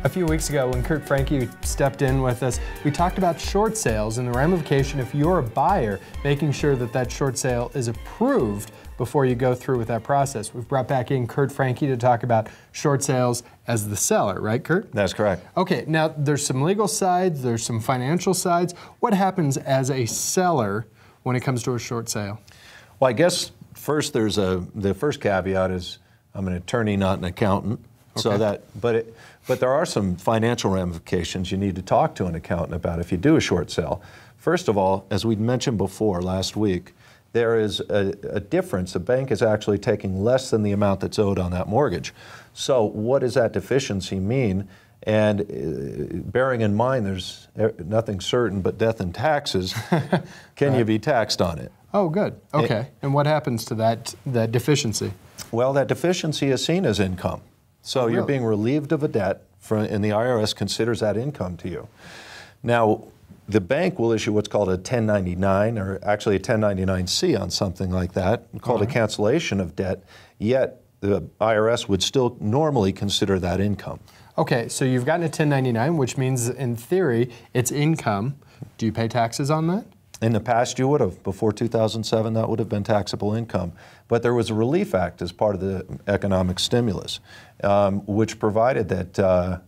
A few weeks ago when Kurt Franke stepped in with us, we talked about short sales and the ramification if you're a buyer, making sure that that short sale is approved before you go through with that process. We've brought back in Kurt Franke to talk about short sales as the seller, right, Kurt? That's correct. Okay, now there's some legal sides, there's some financial sides. What happens as a seller when it comes to a short sale? Well, I guess first the first caveat is I'm an attorney, not an accountant. Okay. But there are some financial ramifications you need to talk to an accountant about if you do a short sale. First of all, as we mentioned before last week, there is a difference. The bank is actually taking less than the amount that's owed on that mortgage. So what does that deficiency mean? And bearing in mind there's nothing certain but death and taxes, can you be taxed on it? Oh, good. Okay. And what happens to that deficiency? Well, that deficiency is seen as income. So you're being relieved of a debt, and the IRS considers that income to you. Now, the bank will issue what's called a 1099, or actually a 1099-C on something like that, called a cancellation of debt, yet the IRS would still normally consider that income. Okay, so you've gotten a 1099, which means in theory it's income. Do you pay taxes on that? In the past, you would have. Before 2007, that would have been taxable income. But there was a Relief Act as part of the economic stimulus, which provided that,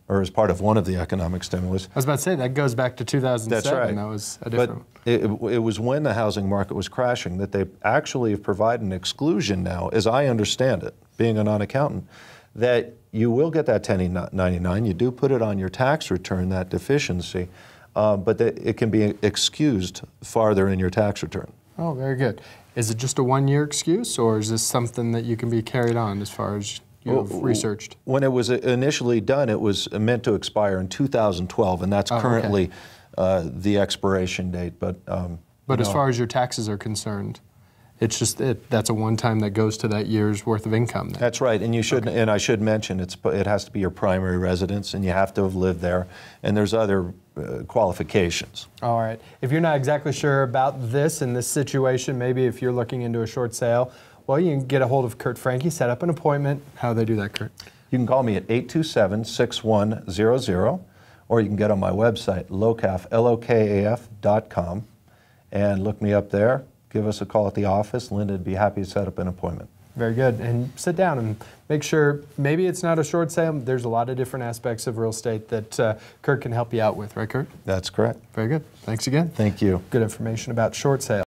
or as part of one of the economic stimulus. I was about to say, that goes back to 2007. That's right. That was a different... But it was when the housing market was crashing that they actually have provided an exclusion now, as I understand it, being a non-accountant, that you will get that 1099. You do put it on your tax return, that deficiency. But it can be excused farther in your tax return. Oh, very good. Is it just a one-year excuse, or is this something that you can be carried on as far as you've researched? When it was initially done, it was meant to expire in 2012, and that's currently the expiration date. But as far as your taxes are concerned, it's just that's a one-time that goes to that year's worth of income. Then. That's right, and you should. And I should mention it has to be your primary residence, and you have to have lived there. And there's other qualifications. All right. If you're not exactly sure about this in this situation, maybe if you're looking into a short sale, well, you can get a hold of Kurt Franke, set up an appointment. How do they do that, Kurt? You can call me at 827-6100, or you can get on my website, lokaf.com, and look me up there. Give us a call at the office. Linda would be happy to set up an appointment. Very good. And sit down and make sure, maybe it's not a short sale. There's a lot of different aspects of real estate that Kurt can help you out with, right, Kurt? That's correct. Very good. Thanks again. Thank you. Good information about short sale.